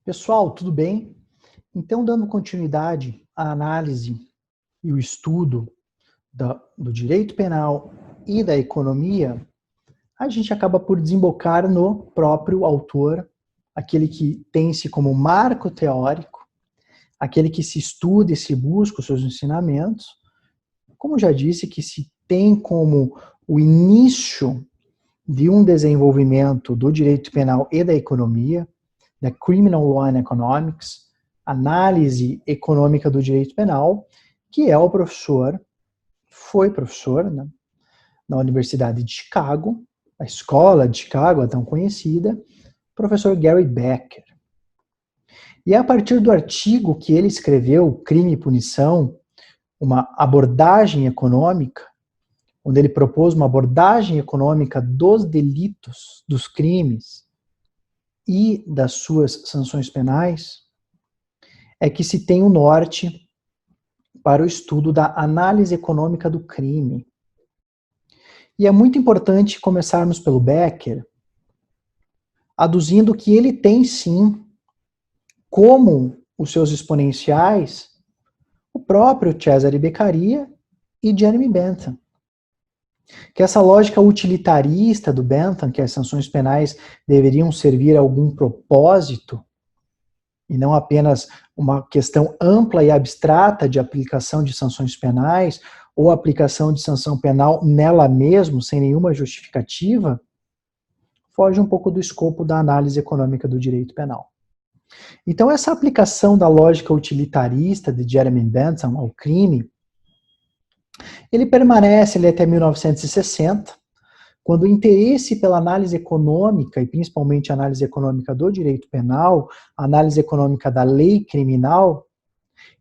Pessoal, tudo bem? Então, dando continuidade à análise e o estudo do direito penal e da economia, a gente acaba por desembocar no próprio autor, aquele que tem-se como marco teórico, aquele que se estuda e se busca os seus ensinamentos, como já disse, que se tem como o início de um desenvolvimento do direito penal e da economia, da Criminal Law and Economics, análise econômica do direito penal, que é o professor, foi professor, né, na Universidade de Chicago, a escola de Chicago, a tão conhecida, professor Gary Becker. E é a partir do artigo que ele escreveu, Crime e Punição, uma abordagem econômica, onde ele propôs uma abordagem econômica dos delitos, dos crimes e das suas sanções penais, é que se tem o norte para o estudo da análise econômica do crime. E é muito importante começarmos pelo Becker, aduzindo que ele tem sim, como os seus exponenciais, o próprio Cesare Beccaria e Jeremy Bentham. Que essa lógica utilitarista do Bentham, que as sanções penais deveriam servir a algum propósito, e não apenas uma questão ampla e abstrata de aplicação de sanções penais, ou aplicação de sanção penal nela mesmo, sem nenhuma justificativa, foge um pouco do escopo da análise econômica do direito penal. Então, essa aplicação da lógica utilitarista de Jeremy Bentham ao crime, ele permanece ali até 1960, quando o interesse pela análise econômica, e principalmente a análise econômica do direito penal, a análise econômica da lei criminal,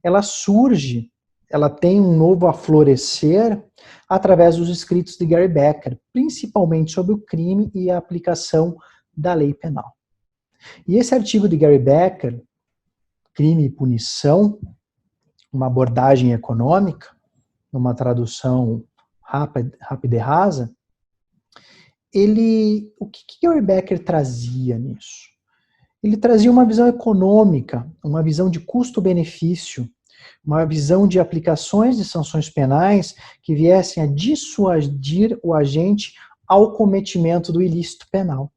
ela surge, ela tem um novo aflorescer através dos escritos de Gary Becker, principalmente sobre o crime e a aplicação da lei penal. E esse artigo de Gary Becker, Crime e Punição, uma abordagem econômica, numa tradução rápida e rasa, o que Gary Becker trazia nisso? Ele trazia uma visão econômica, uma visão de custo-benefício, uma visão de aplicações de sanções penais que viessem a dissuadir o agente ao cometimento do ilícito penal.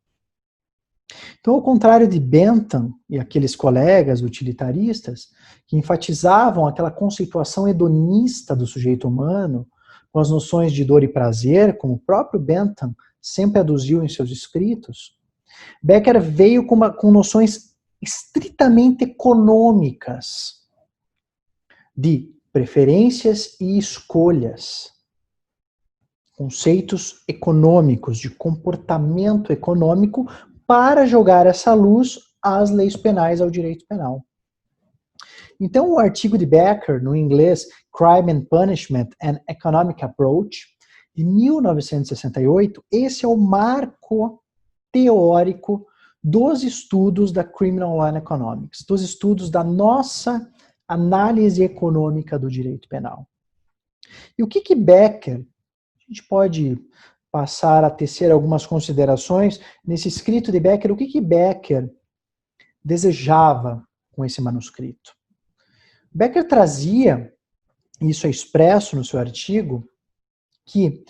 Então, ao contrário de Bentham e aqueles colegas utilitaristas que enfatizavam aquela conceituação hedonista do sujeito humano, com as noções de dor e prazer, como o próprio Bentham sempre aduziu em seus escritos, Becker veio com noções estritamente econômicas de preferências e escolhas, conceitos econômicos, de comportamento econômico, para jogar essa luz às leis penais, ao direito penal. Então, o artigo de Becker, no inglês Crime and Punishment and Economic Approach, de 1968, esse é o marco teórico dos estudos da Criminal Law and Economics, dos estudos da nossa análise econômica do direito penal. E o que Becker, a gente pode passar a tecer algumas considerações nesse escrito de Becker, o que Becker desejava com esse manuscrito? Becker trazia, isso é expresso no seu artigo, que,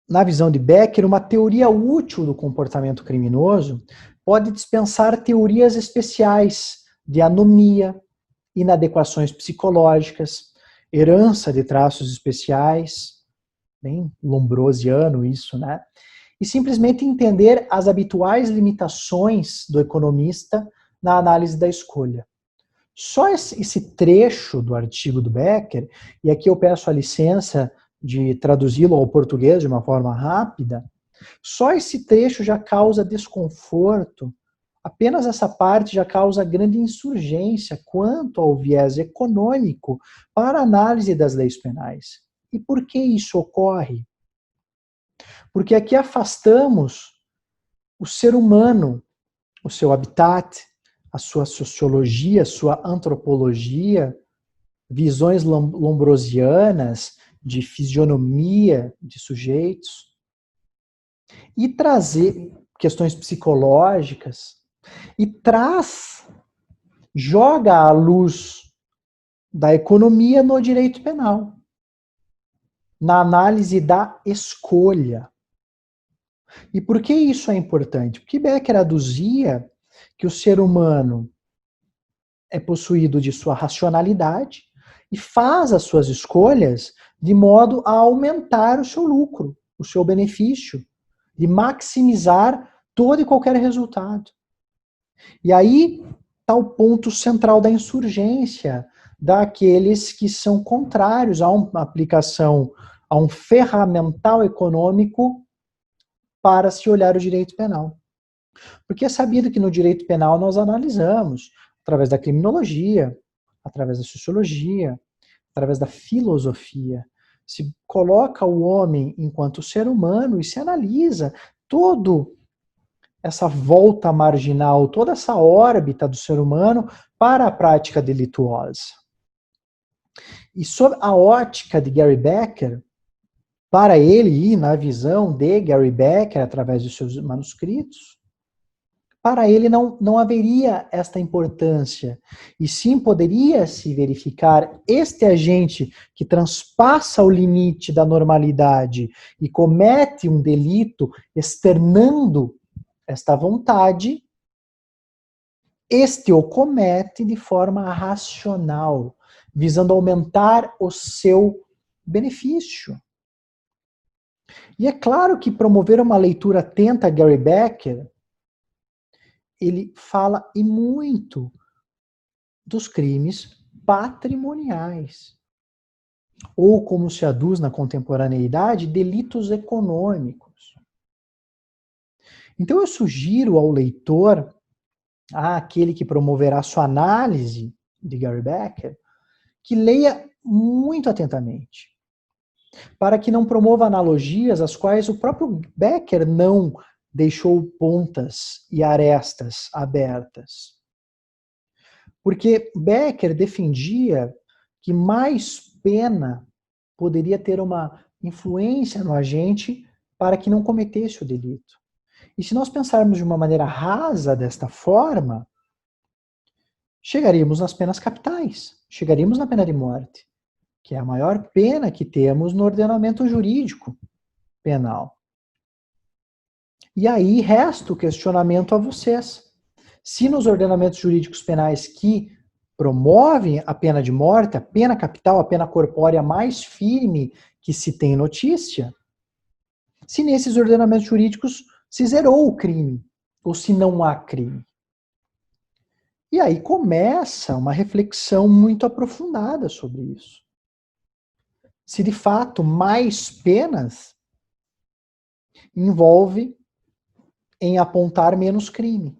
na visão de Becker, uma teoria útil do comportamento criminoso pode dispensar teorias especiais de anomia, inadequações psicológicas, herança de traços especiais, bem lombrosiano isso, né? E simplesmente entender as habituais limitações do economista na análise da escolha. Só esse trecho do artigo do Becker, e aqui eu peço a licença de traduzi-lo ao português de uma forma rápida, só esse trecho já causa desconforto, apenas essa parte já causa grande insurgência quanto ao viés econômico para a análise das leis penais. E por que isso ocorre? Porque aqui afastamos o ser humano, o seu habitat, a sua sociologia, a sua antropologia, visões lombrosianas de fisionomia de sujeitos, e trazer questões psicológicas, e traz joga a luz da economia no direito penal, na análise da escolha. E por que isso é importante? Porque Becker aduzia que o ser humano é possuído de sua racionalidade e faz as suas escolhas de modo a aumentar o seu lucro, o seu benefício, de maximizar todo e qualquer resultado. E aí está o ponto central da insurgência daqueles que são contrários a uma aplicação, a um ferramental econômico para se olhar o direito penal. Porque é sabido que no direito penal nós analisamos, através da criminologia, através da sociologia, através da filosofia, se coloca o homem enquanto ser humano e se analisa todo essa volta marginal, toda essa órbita do ser humano para a prática delituosa. E sob a ótica de Gary Becker, para ele, e na visão de Gary Becker, através dos seus manuscritos, para ele não haveria esta importância, e sim poderia se verificar este agente que transpassa o limite da normalidade e comete um delito externando esta vontade, este o comete de forma racional, visando aumentar o seu benefício. E é claro que promover uma leitura atenta a Gary Becker, ele fala e muito dos crimes patrimoniais. Ou, como se aduz na contemporaneidade, delitos econômicos. Então eu sugiro ao leitor, àquele que promoverá sua análise de Gary Becker, que leia muito atentamente, para que não promova analogias às quais o próprio Becker não deixou pontas e arestas abertas. Porque Becker defendia que mais pena poderia ter uma influência no agente para que não cometesse o delito. E se nós pensarmos de uma maneira rasa desta forma, chegaríamos nas penas capitais, chegaríamos na pena de morte, que é a maior pena que temos no ordenamento jurídico penal. E aí resta o questionamento a vocês. Se nos ordenamentos jurídicos penais que promovem a pena de morte, a pena capital, a pena corpórea mais firme que se tem notícia, se nesses ordenamentos jurídicos se zerou o crime, ou se não há crime. E aí começa uma reflexão muito aprofundada sobre isso. Se de fato mais penas envolve em apontar menos crime.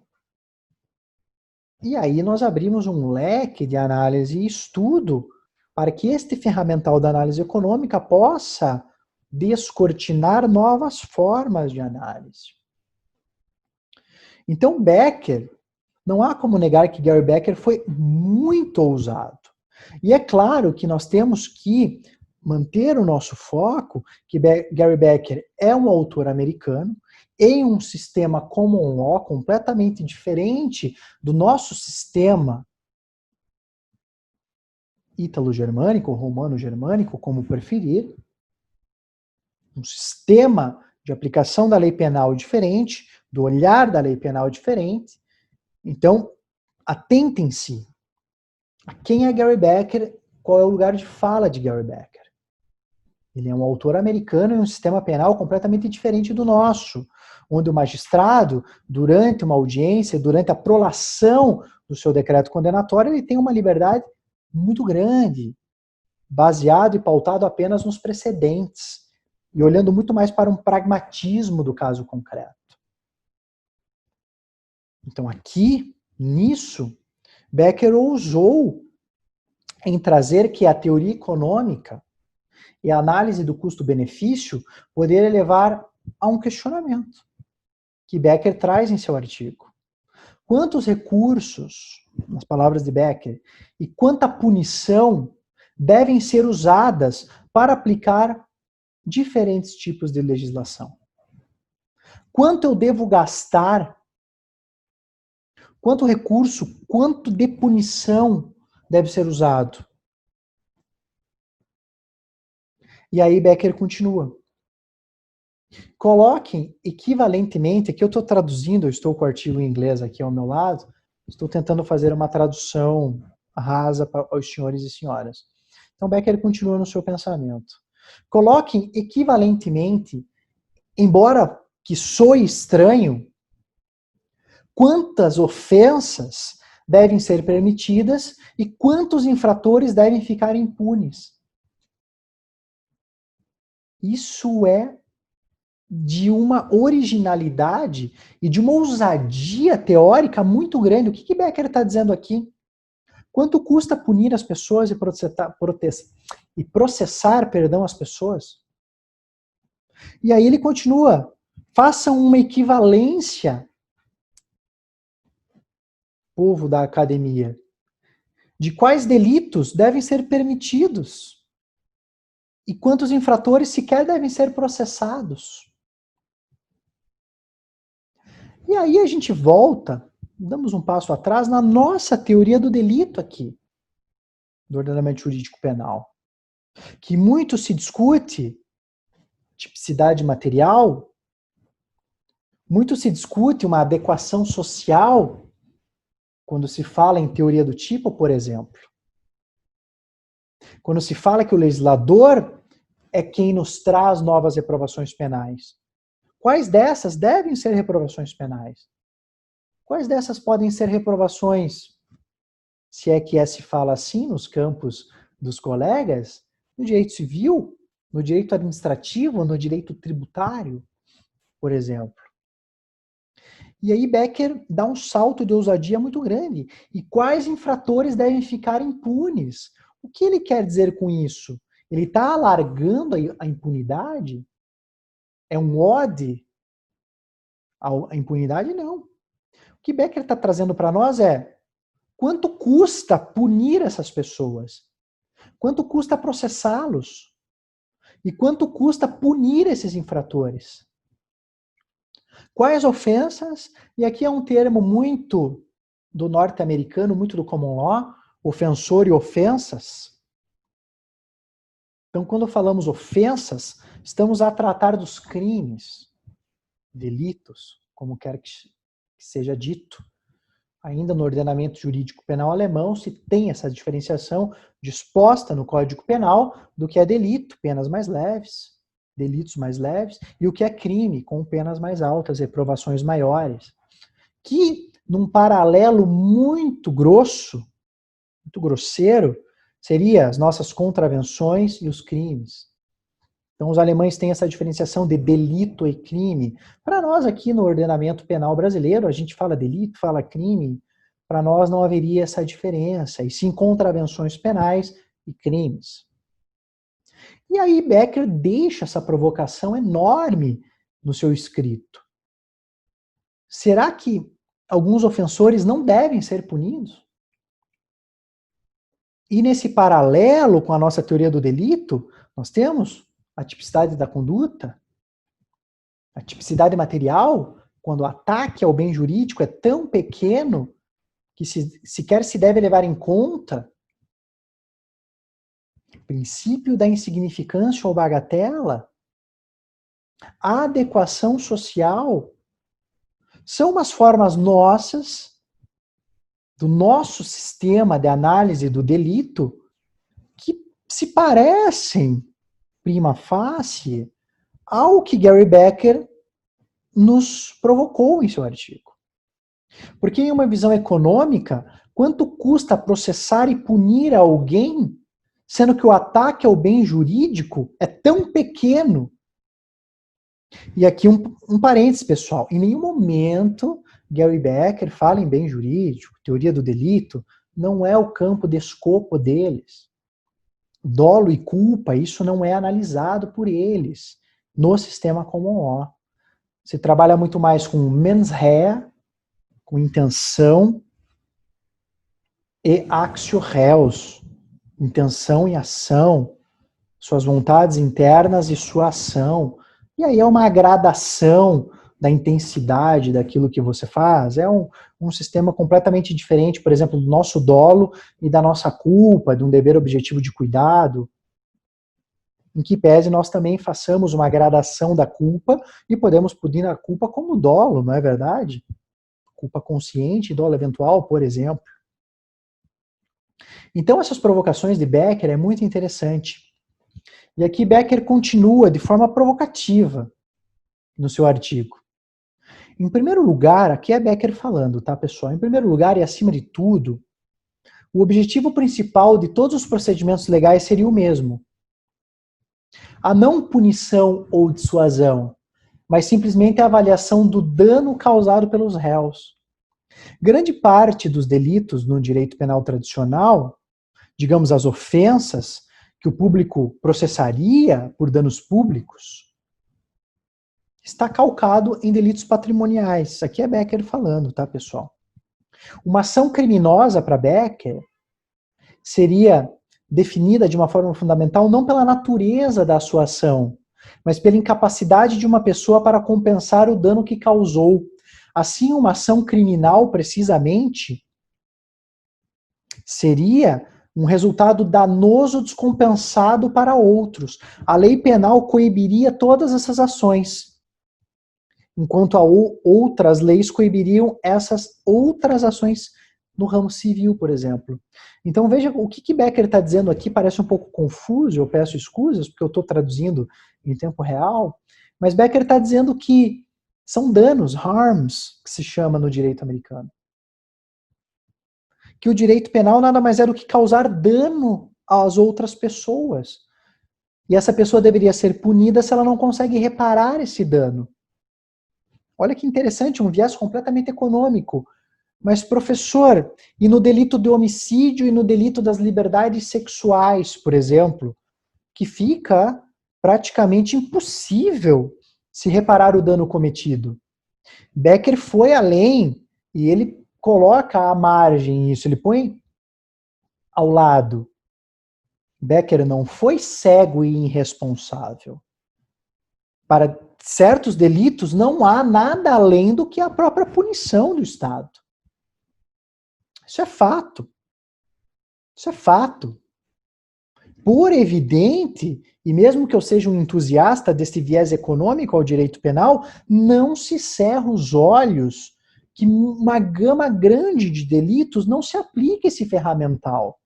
E aí nós abrimos um leque de análise e estudo para que este ferramental da análise econômica possa descortinar novas formas de análise. Então Becker, não há como negar que Gary Becker foi muito ousado. E é claro que nós temos que manter o nosso foco, que Gary Becker é um autor americano, em um sistema common law completamente diferente do nosso sistema ítalo-germânico, romano-germânico, como preferir, um sistema de aplicação da lei penal diferente, do olhar da lei penal diferente. Então, atentem-se a quem é Gary Becker, qual é o lugar de fala de Gary Becker. Ele é um autor americano em um sistema penal completamente diferente do nosso, onde o magistrado, durante uma audiência, durante a prolação do seu decreto condenatório, ele tem uma liberdade muito grande, baseado e pautado apenas nos precedentes, e olhando muito mais para um pragmatismo do caso concreto. Então aqui, nisso, Becker ousou em trazer que a teoria econômica e a análise do custo-benefício poderia levar a um questionamento que Becker traz em seu artigo. Quantos recursos, nas palavras de Becker, e quanta punição devem ser usadas para aplicar diferentes tipos de legislação? Quanto eu devo gastar Quanto recurso, quanto de punição deve ser usado? E aí Becker continua. Coloquem equivalentemente, aqui eu estou traduzindo, eu estou com o artigo em inglês aqui ao meu lado, estou tentando fazer uma tradução rasa para os senhores e senhoras. Então Becker continua no seu pensamento. Coloquem equivalentemente, embora que soe estranho, quantas ofensas devem ser permitidas e quantos infratores devem ficar impunes. Isso é de uma originalidade e de uma ousadia teórica muito grande. O que Becker está dizendo aqui? Quanto custa punir as pessoas e processar, as pessoas? E aí ele continua. Façam uma equivalência, povo da academia, de quais delitos devem ser permitidos e quantos infratores sequer devem ser processados. E aí a gente volta, damos um passo atrás na nossa teoria do delito aqui, do ordenamento jurídico penal, que muito se discute tipicidade material, muito se discute uma adequação social, quando se fala em teoria do tipo, por exemplo. Quando se fala que o legislador é quem nos traz novas reprovações penais. Quais dessas devem ser reprovações penais? Quais dessas podem ser reprovações, se é que se fala assim nos campos dos colegas, no direito civil, no direito administrativo, no direito tributário, por exemplo? E aí Becker dá um salto de ousadia muito grande. E quais infratores devem ficar impunes? O que ele quer dizer com isso? Ele está alargando a impunidade? É um ode à impunidade? Não. O que Becker está trazendo para nós é quanto custa punir essas pessoas? Quanto custa processá-los? E quanto custa punir esses infratores? Quais ofensas? E aqui é um termo muito do norte-americano, muito do common law, ofensor e ofensas. Então, quando falamos ofensas, estamos a tratar dos crimes, delitos, como quer que seja dito. Ainda no ordenamento jurídico penal alemão se tem essa diferenciação disposta no Código Penal do que é delito, penas mais leves, delitos mais leves, e o que é crime, com penas mais altas, reprovações maiores. Que, num paralelo muito grosso, muito grosseiro, seria as nossas contravenções e os crimes. Então, os alemães têm essa diferenciação de delito e crime. Para nós, aqui no ordenamento penal brasileiro, a gente fala delito, fala crime. Para nós não haveria essa diferença, e sim contravenções penais e crimes. E aí Becker deixa essa provocação enorme no seu escrito. Será que alguns ofensores não devem ser punidos? E nesse paralelo com a nossa teoria do delito, nós temos a tipicidade da conduta, a tipicidade material, quando o ataque ao bem jurídico é tão pequeno que sequer se deve levar em conta o princípio da insignificância ou bagatela, a adequação social, são umas formas nossas, do nosso sistema de análise do delito, que se parecem, prima facie, ao que Gary Becker nos provocou em seu artigo. Porque em uma visão econômica, quanto custa processar e punir alguém, sendo que o ataque ao bem jurídico é tão pequeno? E aqui um parênteses, pessoal. Em nenhum momento Gary Becker fala em bem jurídico, teoria do delito, não é o campo de escopo deles. Dolo e culpa, isso não é analisado por eles no sistema common law. Se trabalha muito mais com mens rea, com intenção, e actio reus, intenção e ação, suas vontades internas e sua ação. E aí é uma gradação da intensidade daquilo que você faz. É um sistema completamente diferente, por exemplo, do nosso dolo e da nossa culpa, de um dever objetivo de cuidado, em que pese nós também façamos uma gradação da culpa e podemos punir a culpa como dolo, não é verdade? Culpa consciente e dolo eventual, por exemplo. Então, essas provocações de Becker é muito interessante. E aqui Becker continua de forma provocativa no seu artigo. Em primeiro lugar, aqui é Becker falando, tá, pessoal? Em primeiro lugar e acima de tudo, o objetivo principal de todos os procedimentos legais seria o mesmo: a não punição ou dissuasão, mas simplesmente a avaliação do dano causado pelos réus. Grande parte dos delitos no direito penal tradicional, digamos as ofensas que o público processaria por danos públicos, está calcado em delitos patrimoniais. Aqui é Becker falando, tá, pessoal? Uma ação criminosa para Becker seria definida de uma forma fundamental não pela natureza da sua ação, mas pela incapacidade de uma pessoa para compensar o dano que causou. Assim, uma ação criminal, precisamente, seria um resultado danoso descompensado para outros. A lei penal coibiria todas essas ações, enquanto outras leis coibiriam essas outras ações no ramo civil, por exemplo. Então veja o que Becker está dizendo aqui, parece um pouco confuso, eu peço escusas, porque eu estou traduzindo em tempo real, mas Becker está dizendo que são danos, harms, que se chama no direito americano. Que o direito penal nada mais é do que causar dano às outras pessoas. E essa pessoa deveria ser punida se ela não consegue reparar esse dano. Olha que interessante, um viés completamente econômico. Mas, professor, e no delito de homicídio e no delito das liberdades sexuais, por exemplo, que fica praticamente impossível se reparar o dano cometido. Becker foi além e ele coloca à margem isso, ele põe ao lado. Becker não foi cego e irresponsável. Para certos delitos não há nada além do que a própria punição do Estado. Isso é fato. Isso é fato. Por evidente, e mesmo que eu seja um entusiasta deste viés econômico ao direito penal, não se cerra os olhos que uma gama grande de delitos não se aplica esse ferramental.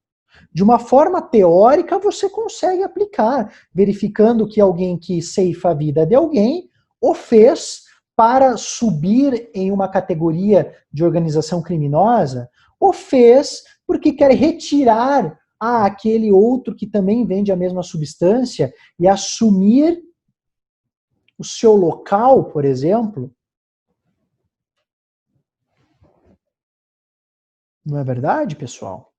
De uma forma teórica, você consegue aplicar, verificando que alguém que ceifa a vida de alguém o fez para subir em uma categoria de organização criminosa, o fez porque quer retirar aquele outro que também vende a mesma substância e assumir o seu local, por exemplo. Não é verdade, pessoal?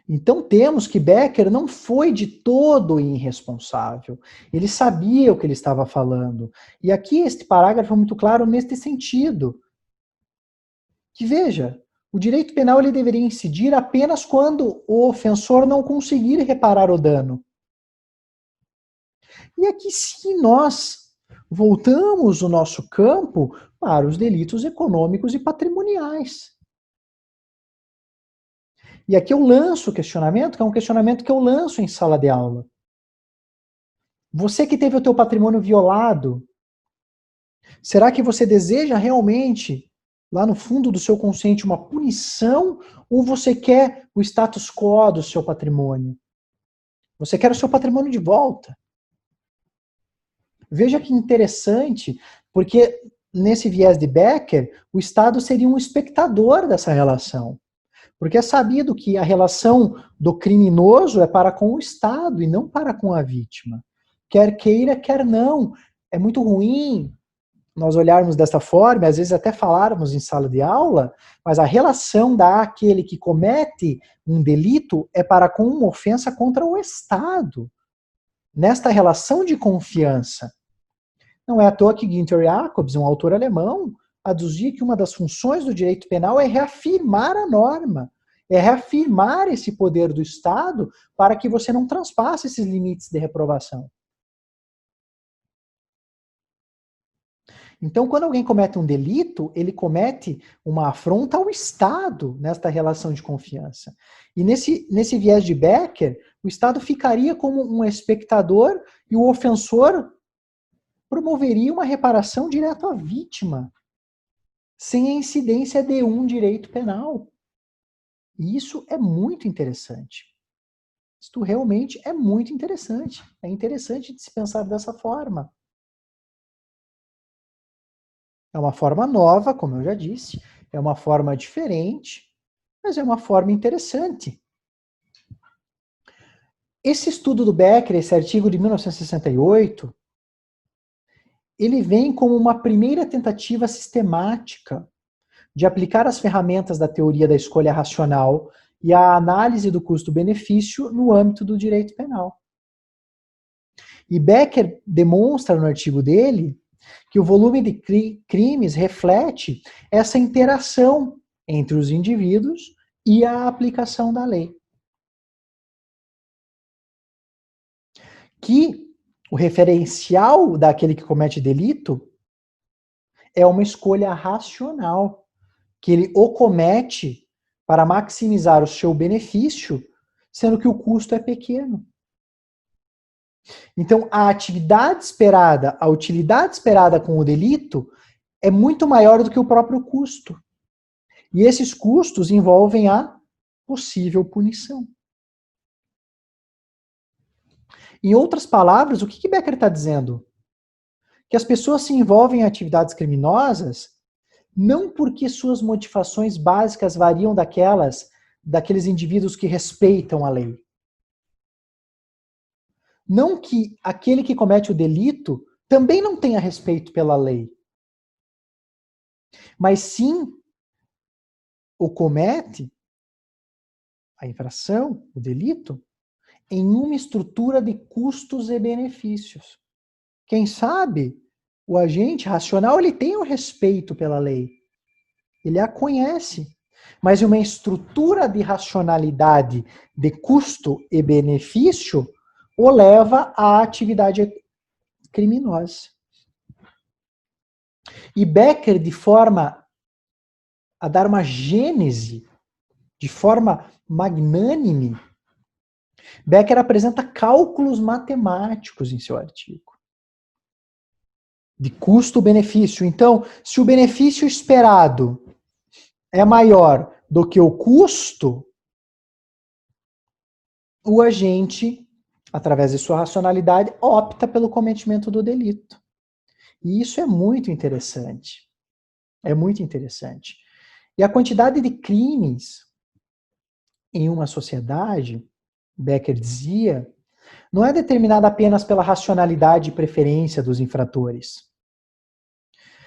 Então temos que Becker não foi de todo irresponsável. Ele sabia o que ele estava falando. E aqui este parágrafo é muito claro neste sentido. Que veja, o direito penal ele deveria incidir apenas quando o ofensor não conseguir reparar o dano. E aqui sim nós voltamos o nosso campo para os delitos econômicos e patrimoniais. E aqui eu lanço o questionamento, que é um questionamento que eu lanço em sala de aula. Você que teve o teu patrimônio violado, será que você deseja realmente, lá no fundo do seu consciente, uma punição, ou você quer o status quo do seu patrimônio? Você quer o seu patrimônio de volta. Veja que interessante, porque nesse viés de Becker, o Estado seria um espectador dessa relação. Porque é sabido que a relação do criminoso é para com o Estado e não para com a vítima. Quer queira, quer não. É muito ruim nós olharmos desta forma, às vezes até falarmos em sala de aula, mas a relação daquele que comete um delito é para com uma ofensa contra o Estado. Nesta relação de confiança. Não é à toa que Günther Jacobs, um autor alemão, aduzia que uma das funções do direito penal é reafirmar a norma, é reafirmar esse poder do Estado para que você não transpasse esses limites de reprovação. Então, quando alguém comete um delito, ele comete uma afronta ao Estado nesta relação de confiança. E nesse viés de Becker, o Estado ficaria como um espectador e o ofensor promoveria uma reparação direto à vítima, sem a incidência de um direito penal. E isso é muito interessante. Isto realmente é muito interessante. É interessante de se pensar dessa forma. É uma forma nova, como eu já disse, é uma forma diferente, mas é uma forma interessante. Esse estudo do Becker, esse artigo de 1968, ele vem como uma primeira tentativa sistemática de aplicar as ferramentas da teoria da escolha racional e a análise do custo-benefício no âmbito do direito penal. E Becker demonstra no artigo dele que o volume de crimes reflete essa interação entre os indivíduos e a aplicação da lei. Que o referencial daquele que comete delito é uma escolha racional, que ele o comete para maximizar o seu benefício, sendo que o custo é pequeno. Então, a atividade esperada, a utilidade esperada com o delito é muito maior do que o próprio custo. E esses custos envolvem a possível punição. Em outras palavras, o que Becker está dizendo? Que as pessoas se envolvem em atividades criminosas não porque suas motivações básicas variam daqueles indivíduos que respeitam a lei. Não que aquele que comete o delito também não tenha respeito pela lei. Mas sim o comete, a infração, o delito, em uma estrutura de custos e benefícios. Quem sabe, o agente racional ele tem o respeito pela lei. Ele a conhece. Mas uma estrutura de racionalidade de custo e benefício o leva à atividade criminosa. E Becker, de forma a dar uma gênese, de forma magnânime, Becker apresenta cálculos matemáticos em seu artigo. De custo-benefício. Então, se o benefício esperado é maior do que o custo, o agente, através de sua racionalidade, opta pelo cometimento do delito. E isso é muito interessante. É muito interessante. E a quantidade de crimes em uma sociedade, Becker dizia, não é determinada apenas pela racionalidade e preferência dos infratores,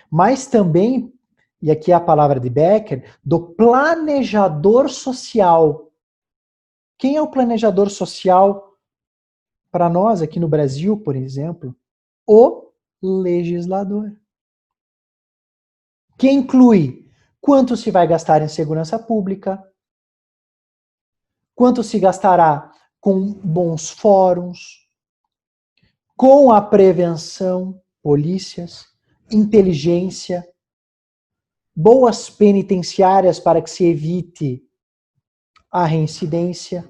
mas também, e aqui é a palavra de Becker, do planejador social. Quem é o planejador social para nós aqui no Brasil, por exemplo? O legislador. Que inclui quanto se vai gastar em segurança pública, quanto se gastará com bons fóruns, com a prevenção, polícias, inteligência, boas penitenciárias para que se evite a reincidência.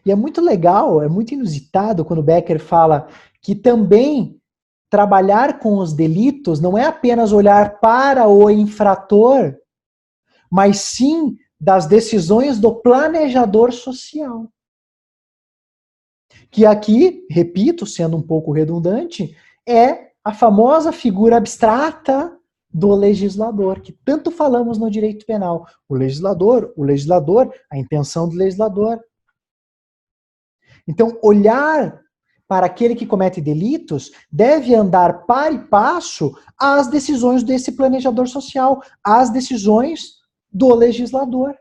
E é muito legal, é muito inusitado quando Becker fala que também trabalhar com os delitos não é apenas olhar para o infrator, mas sim das decisões do planejador social. Que aqui, repito, sendo um pouco redundante, é a famosa figura abstrata do legislador, que tanto falamos no direito penal. O legislador, a intenção do legislador. Então, olhar para aquele que comete delitos deve andar par e passo às decisões desse planejador social, às decisões do legislador.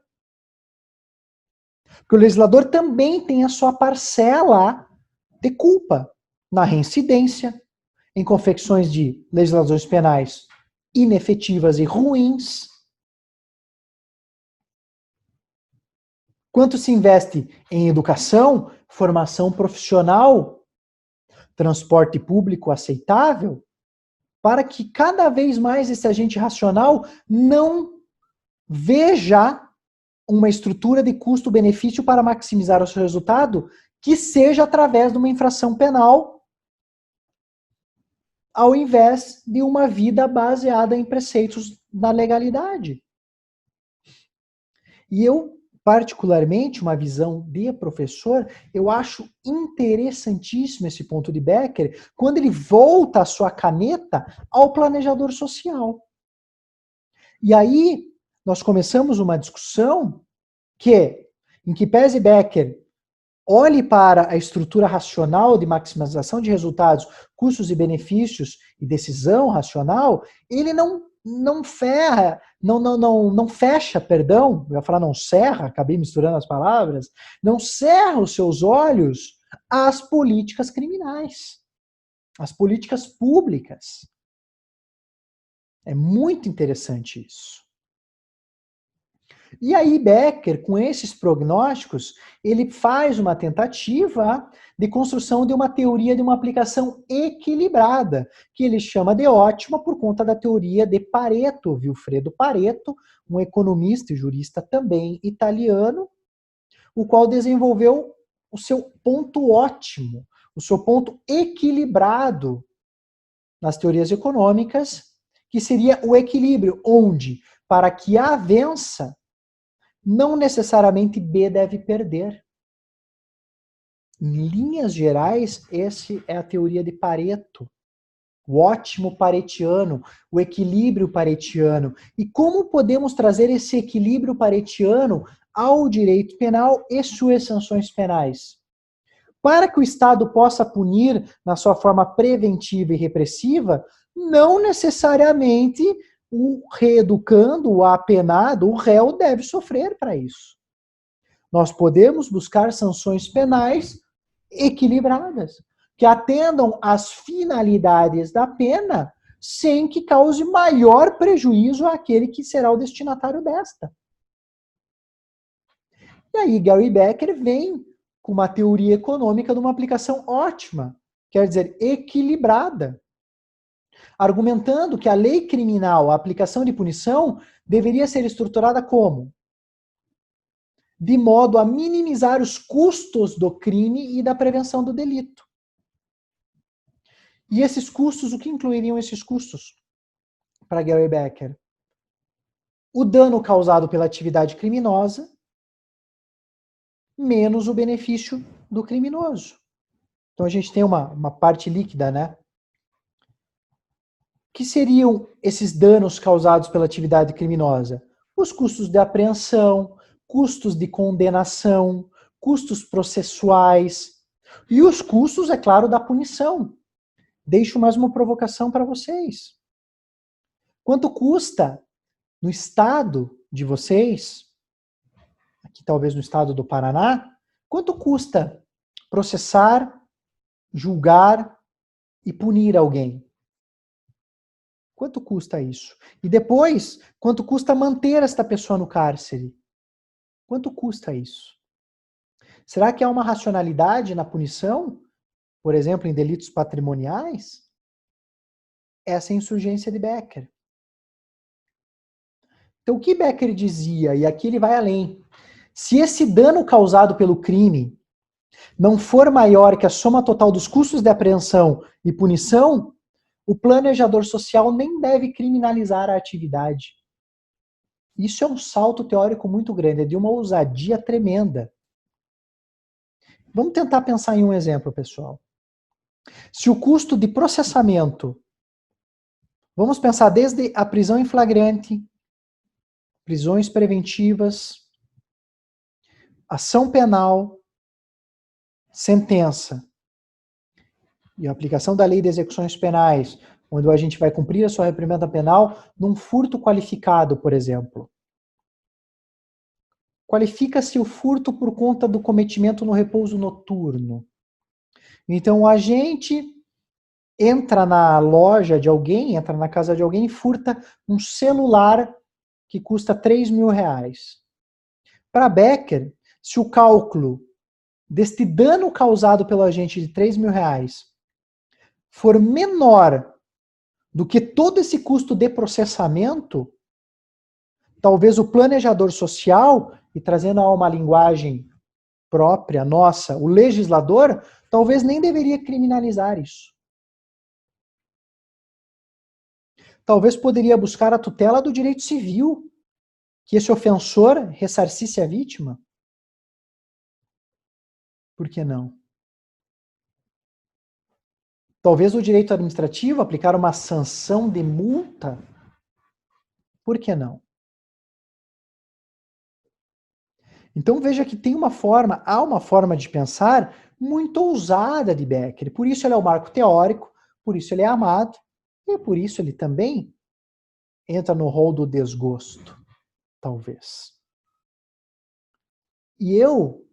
Porque o legislador também tem a sua parcela de culpa na reincidência, em confecções de legislações penais inefetivas e ruins. Quanto se investe em educação, formação profissional, transporte público aceitável, para que cada vez mais esse agente racional não veja uma estrutura de custo-benefício para maximizar o seu resultado que seja através de uma infração penal, ao invés de uma vida baseada em preceitos da legalidade. E eu, particularmente, uma visão de professor, eu acho interessantíssimo esse ponto de Becker, quando ele volta a sua caneta ao planejador social. E aí, nós começamos uma discussão em que pese Becker olhe para a estrutura racional de maximização de resultados, custos e benefícios e decisão racional, ele não fecha, perdão, eu ia falar não cerra, acabei misturando as palavras, não cerra os seus olhos às políticas criminais, às políticas públicas. É muito interessante isso. E aí Becker, com esses prognósticos, ele faz uma tentativa de construção de uma teoria de uma aplicação equilibrada, que ele chama de ótima por conta da teoria de Pareto, Vilfredo Pareto, um economista e jurista também italiano, o qual desenvolveu o seu ponto ótimo, o seu ponto equilibrado nas teorias econômicas, que seria o equilíbrio, onde, para que A vença, não necessariamente B deve perder. Em linhas gerais, essa é a teoria de Pareto. O ótimo paretiano, o equilíbrio paretiano. E como podemos trazer esse equilíbrio paretiano ao direito penal e suas sanções penais? Para que o Estado possa punir na sua forma preventiva e repressiva, não necessariamente o reeducando, o apenado, o réu deve sofrer para isso. Nós podemos buscar sanções penais equilibradas, que atendam às finalidades da pena, sem que cause maior prejuízo àquele que será o destinatário desta. E aí Gary Becker vem com uma teoria econômica de uma aplicação ótima, quer dizer, equilibrada, argumentando que a lei criminal, a aplicação de punição, deveria ser estruturada como? De modo a minimizar os custos do crime e da prevenção do delito. E esses custos, o que incluiriam esses custos? Para Gary Becker. O dano causado pela atividade criminosa, menos o benefício do criminoso. Então a gente tem uma parte líquida, né? Que seriam esses danos causados pela atividade criminosa? Os custos de apreensão, custos de condenação, custos processuais e os custos, é claro, da punição. Deixo mais uma provocação para vocês. Quanto custa no estado de vocês, aqui talvez no estado do Paraná, quanto custa processar, julgar e punir alguém? Quanto custa isso? E depois, quanto custa manter esta pessoa no cárcere? Quanto custa isso? Será que há uma racionalidade na punição? Por exemplo, em delitos patrimoniais? Essa é a insurgência de Becker. Então, o que Becker dizia, e aqui ele vai além, se esse dano causado pelo crime não for maior que a soma total dos custos de apreensão e punição, o planejador social nem deve criminalizar a atividade. Isso é um salto teórico muito grande, é de uma ousadia tremenda. Vamos tentar pensar em um exemplo, pessoal. Se o custo de processamento, vamos pensar desde a prisão em flagrante, prisões preventivas, ação penal, sentença e a aplicação da lei de execuções penais, onde a gente vai cumprir a sua reprimenda penal num furto qualificado, por exemplo. Qualifica-se o furto por conta do cometimento no repouso noturno. Então, o agente entra na loja de alguém, entra na casa de alguém e furta um celular que custa R$3.000. Para Becker, se o cálculo deste dano causado pelo agente de R$3.000 for menor do que todo esse custo de processamento, talvez o planejador social, e trazendo a uma linguagem própria, nossa, o legislador, talvez nem deveria criminalizar isso. Talvez poderia buscar a tutela do direito civil, que esse ofensor ressarcisse a vítima. Por que não? Talvez o direito administrativo aplicar uma sanção de multa. Por que não? Então veja que há uma forma de pensar muito ousada de Becker. Por isso ele é o marco teórico, por isso ele é amado, e por isso ele também entra no rol do desgosto, talvez. E eu,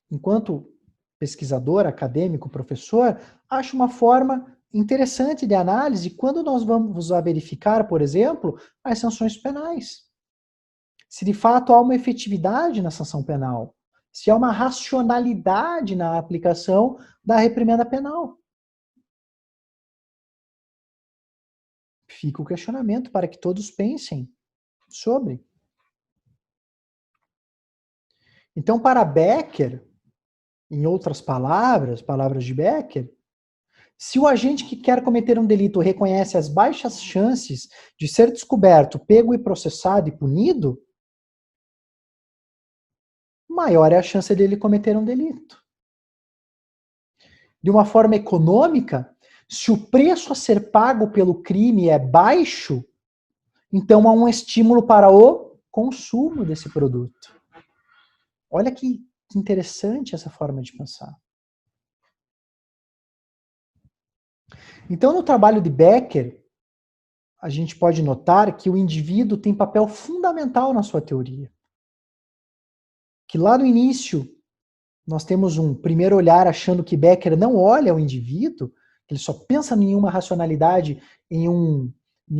enquanto pesquisador, acadêmico, professor, acho uma forma interessante de análise quando nós vamos verificar, por exemplo, as sanções penais. Se de fato há uma efetividade na sanção penal, se há uma racionalidade na aplicação da reprimenda penal. Fica o questionamento para que todos pensem sobre. Então, para Becker, em outras palavras, palavras de Becker, se o agente que quer cometer um delito reconhece as baixas chances de ser descoberto, pego e processado e punido, maior é a chance dele cometer um delito. De uma forma econômica, se o preço a ser pago pelo crime é baixo, então há um estímulo para o consumo desse produto. Olha que interessante essa forma de pensar. Então, no trabalho de Becker, a gente pode notar que o indivíduo tem papel fundamental na sua teoria. Que lá no início, nós temos um primeiro olhar achando que Becker não olha o indivíduo, ele só pensa em uma racionalidade, em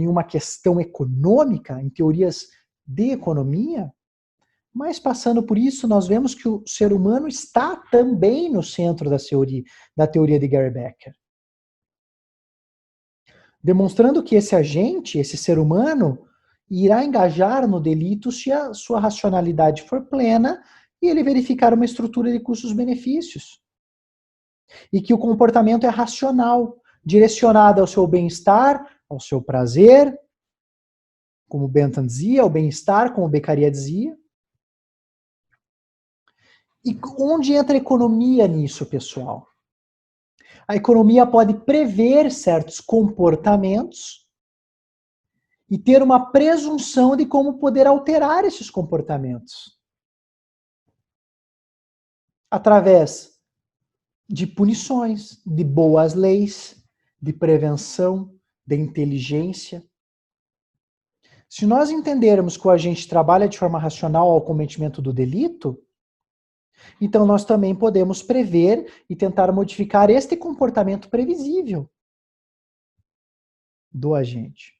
uma questão econômica, em teorias de economia, mas passando por isso, nós vemos que o ser humano está também no centro da teoria de Gary Becker. Demonstrando que esse agente, esse ser humano, irá engajar no delito se a sua racionalidade for plena e ele verificar uma estrutura de custos-benefícios. E que o comportamento é racional, direcionado ao seu bem-estar, ao seu prazer, como Bentham dizia, ao bem-estar, como Beccaria dizia. E onde entra a economia nisso, pessoal? A economia pode prever certos comportamentos e ter uma presunção de como poder alterar esses comportamentos. Através de punições, de boas leis, de prevenção, de inteligência. Se nós entendermos que o agente trabalha de forma racional ao cometimento do delito, então nós também podemos prever e tentar modificar este comportamento previsível do agente.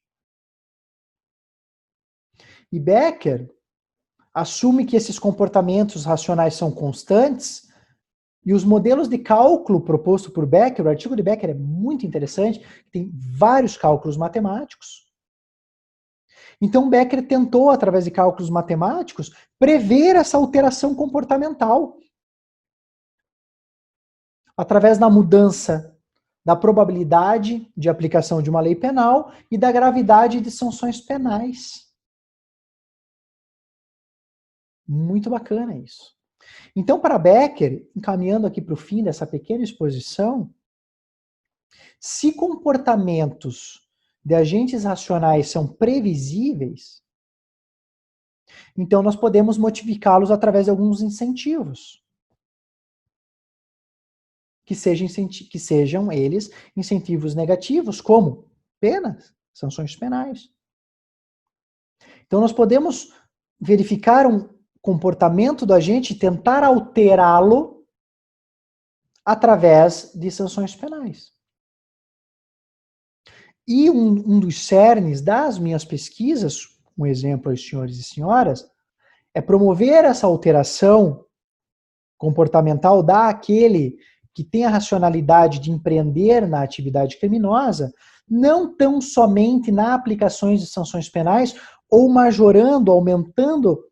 E Becker assume que esses comportamentos racionais são constantes e os modelos de cálculo proposto por Becker, o artigo de Becker é muito interessante, tem vários cálculos matemáticos. Então Becker tentou, através de cálculos matemáticos, prever essa alteração comportamental através da mudança da probabilidade de aplicação de uma lei penal e da gravidade de sanções penais. Muito bacana isso. Então, para Becker, encaminhando aqui para o fim dessa pequena exposição, se comportamentos de agentes racionais são previsíveis, então nós podemos modificá-los através de alguns incentivos. Que sejam eles incentivos negativos, como penas, sanções penais. Então nós podemos verificar um comportamento do agente e tentar alterá-lo através de sanções penais. E um dos cernes das minhas pesquisas, um exemplo aos senhores e senhoras, é promover essa alteração comportamental daquele que tem a racionalidade de empreender na atividade criminosa, não tão somente na aplicações de sanções penais, ou majorando, aumentando,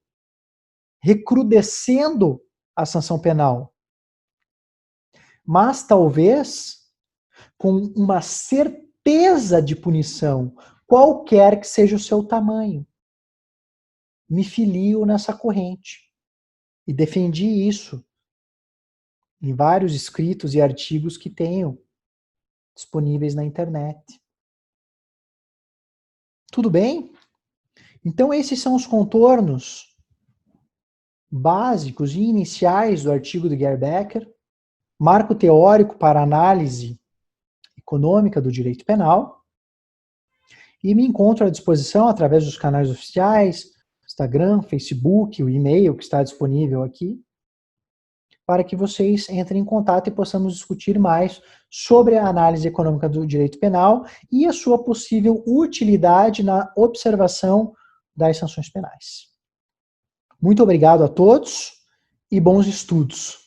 recrudescendo a sanção penal, mas talvez com uma certeza de punição, qualquer que seja o seu tamanho. Me filio nessa corrente e defendi isso em vários escritos e artigos que tenho disponíveis na internet. Tudo bem? Então esses são os contornos básicos e iniciais do artigo de Gary Becker, marco teórico para análise econômica do direito penal, e me encontro à disposição através dos canais oficiais, Instagram, Facebook, o e-mail que está disponível aqui, para que vocês entrem em contato e possamos discutir mais sobre a análise econômica do direito penal e a sua possível utilidade na observação das sanções penais. Muito obrigado a todos e bons estudos.